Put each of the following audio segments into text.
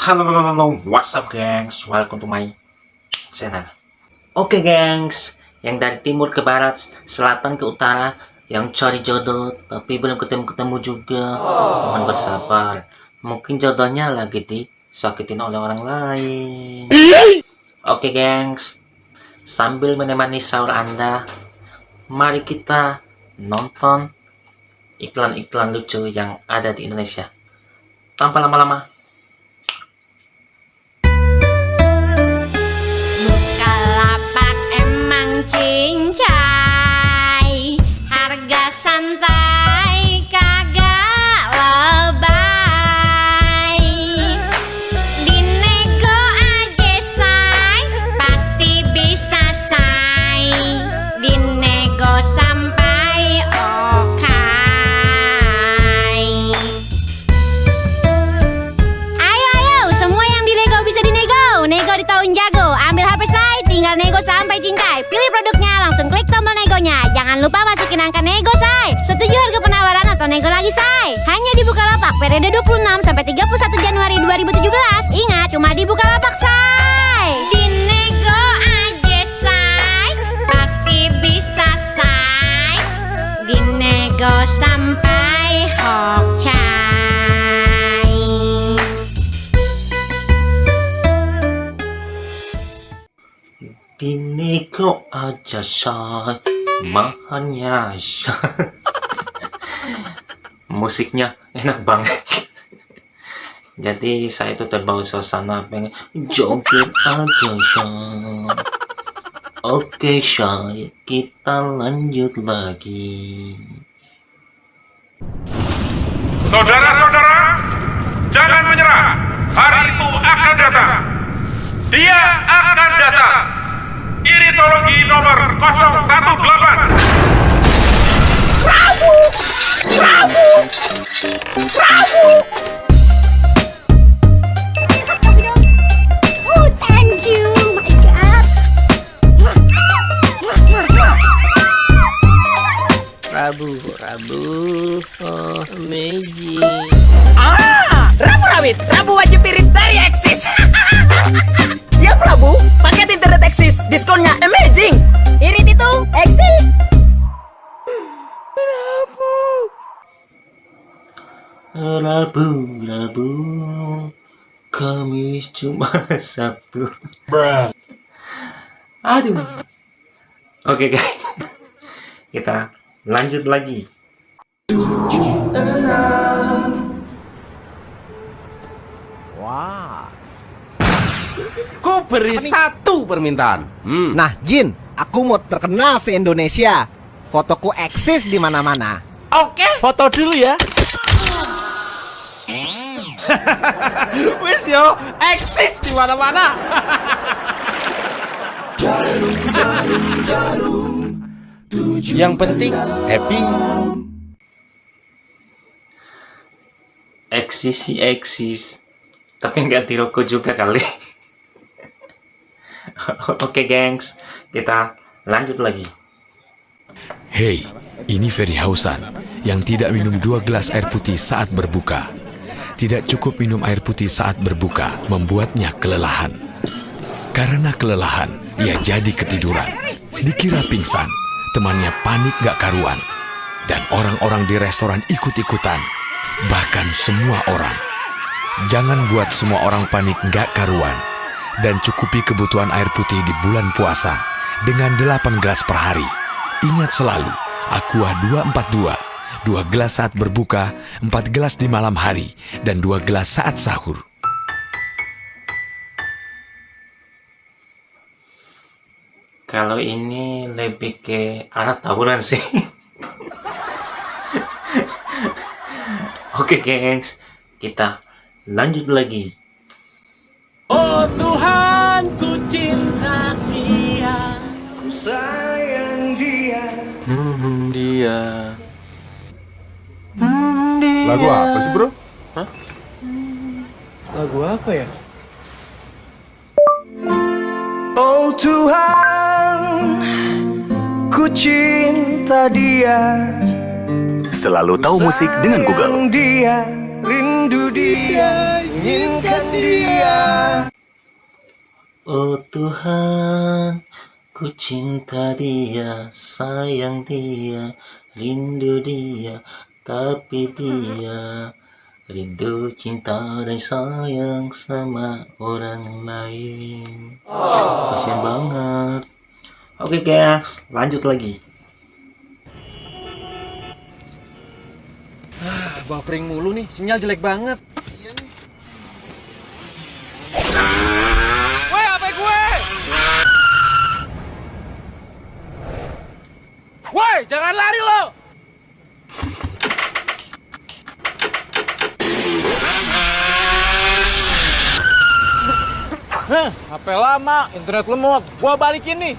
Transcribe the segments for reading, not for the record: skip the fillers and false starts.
Halo, what's up gengs? Welcome to my channel. Oke gengs, yang dari timur ke barat, selatan ke utara, yang cari jodoh tapi belum ketemu-ketemu juga, mohon bersabar. Mungkin jodohnya lagi disakitin oleh orang lain. Oke gengs, sambil menemani sahur Anda, mari kita nonton iklan-iklan lucu yang ada di Indonesia tanpa lama-lama. Bukalapak emang cincai, harga santai kagak lebay. Dinego aja say, pasti bisa say. Dinego sampai okai. Ayo semua yang dinego bisa dinego. Nego di tahun jago. Ambil HP say, tinggal nego sampai cintai. Pilih produknya, langsung klik tombol negonya. Jangan lupa masukin angka nego say. Setuju harga penawaran atau nego lagi say. Hanya di Bukalapak periode 26 sampai 31 Januari 2017. Ingat, cuma di Bukalapak say. Dinego aja say, pasti bisa say. Dinego sampai hokai. Dinego aja say, mahanya say. Musiknya enak banget. Jadi saya itu terbawa suasana, pengen joget aja say. Oke say, kita lanjut lagi. Saudara-saudara, jangan menyerah. Hari itu akan datang. Dia akan datang. Iritologi nomor 018. Oh, thank you, my God. Rabu, oh amazing. Rabu Rawit, Rabu wajib irit dari Axis. Ya Prabu, paket internet Axis, diskonnya amazing. Irit itu Axis. Rabu, Kamis, Jumat, Sabtu. Aduh. Oke guys, kita lanjut lagi. Ku beri satu permintaan. Nah, Jin, aku mau terkenal se-Indonesia. Fotoku eksis di mana-mana. Oke, foto dulu ya. Wis yo, eksis di mana-mana. Yang penting happy. Eksis, tapi nggak di rokok juga kali. Oke gengs, kita lanjut lagi. Hey, ini Ferry Hausan yang tidak minum 2 gelas air putih saat berbuka. Tidak cukup minum air putih saat berbuka, membuatnya kelelahan. Karena kelelahan, ia jadi ketiduran. Dikira pingsan, temannya panik gak karuan. Dan orang-orang di restoran ikut-ikutan. Bahkan semua orang. Jangan buat semua orang panik gak karuan. Dan cukupi kebutuhan air putih di bulan puasa dengan 8 gelas per hari. Ingat selalu, Aqua 242, 2 gelas saat berbuka, 4 gelas di malam hari, dan 2 gelas saat sahur. Kalau ini lebih ke anak tawuran sih. Oke gengs, kita lanjut lagi. Oh Tuhan, ku cinta dia, sayang dia. Lagu apa sih, Bro? Lagu apa ya? Oh Tuhan, ku cinta dia. Selalu tahu musik dengan Google. Dia rindu dia, inginkan dia. Oh Tuhan, ku cinta dia, sayang dia, rindu dia, tapi dia rindu, cinta, dan sayang sama orang lain. Kasian banget. Oke guys, lanjut lagi. Buffering mulu nih, sinyal jelek banget. Woi, apa gue? Woi, jangan lari lo! HP lama, internet lemot. Gua balikin nih.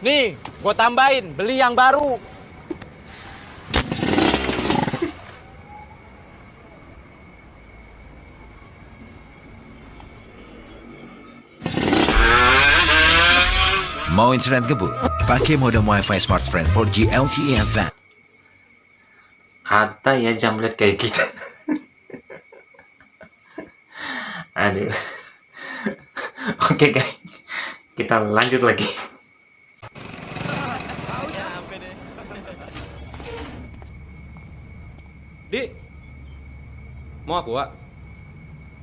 Nih, gua tambahin, beli yang baru. Mau internet ngebut? Pakai modem WiFi Smartfren 4G LTE Advanced. Ada ya jamlet kayak gitu. Aduh. Oke guys, kita lanjut lagi. Di, mau aku, Wak?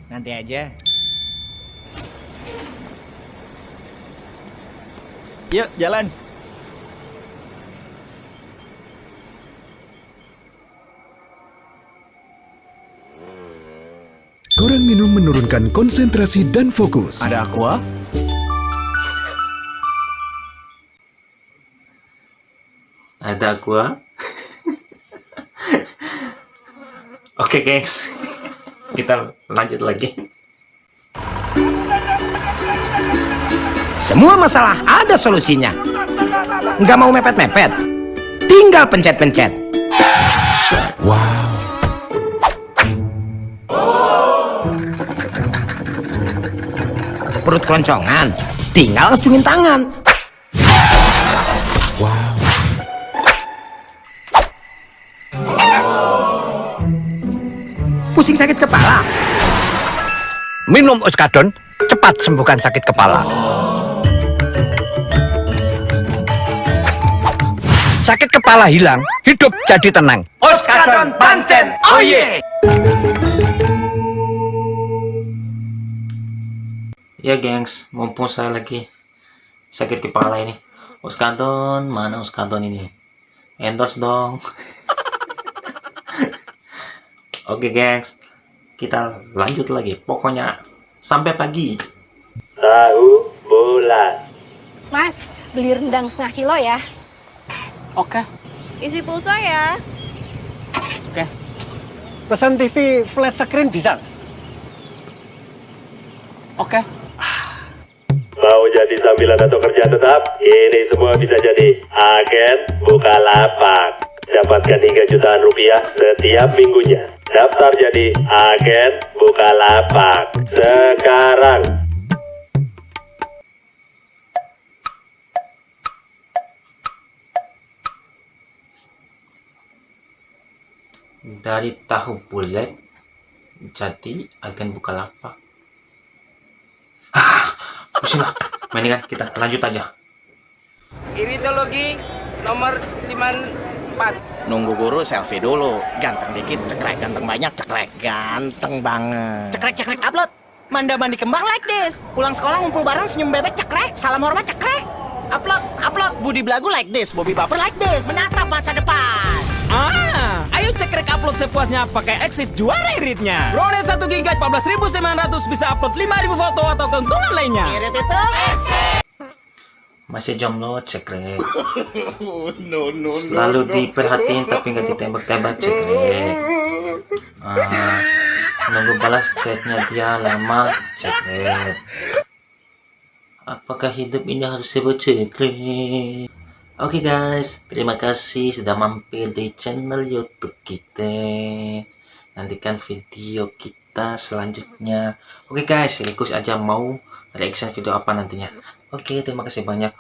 Nanti aja. Yuk, jalan. Kurang minum menurunkan konsentrasi dan fokus. Ada aqua? Ada gua. Oke guys, kita lanjut lagi. Semua masalah ada solusinya. Nggak mau mepet-mepet, tinggal pencet-pencet. Wow. Perut keloncongan, tinggal acungin tangan. Wow. Pusing sakit kepala, minum Oskadon, cepat sembuhkan sakit kepala. Sakit kepala hilang, hidup jadi tenang. Oskadon Pancen, oh yeah! Ya gengs, mumpung saya lagi sakit kepala ini, Oskadon, mana Oskadon ini? Endorse dong. Oke gengs, kita lanjut lagi. Pokoknya sampai pagi. Tahu bulat. Mas, beli rendang setengah kilo ya. Oke. Isi pulsa ya. Pesan TV flat screen bisa? Oke. Mau jadi sambilan atau kerja tetap? Ini semua bisa jadi agen Bukalapak. Dapatkan hingga jutaan rupiah setiap minggunya. Daftar jadi agen Bukalapak sekarang. Dari tahu bulat jadi agen Bukalapak. Pusing lah. Mendingan kita lanjut aja. Iritologi nomor 54. Nunggu guru selfie dulu. Ganteng dikit, cekrek. Ganteng banyak, cekrek. Ganteng banget. Cekrek upload. Mandi kembang like this. Pulang sekolah ngumpul bareng senyum bebek cekrek. Salam hormat cekrek. Upload. Budi belagu like this. Bobby baper like this. Menatap masa depan. Ayo cekrek upload sepuasnya pakai Axis juara iritnya. Brownet 1 GB 14.900 bisa upload 5.000 foto atau keuntungan lainnya. Irit itu Masih jomblo, cekrek. Selalu diperhatiin tapi nggak ditembak-tembak, cekrek. Nunggu balas chatnya dia lama, cekrek. Apakah hidup ini harus sebut cekrek? Oke guys, terima kasih sudah mampir di channel YouTube kita. Nantikan video kita selanjutnya. Oke guys, request aja mau reaction video apa nantinya. Oke, terima kasih banyak.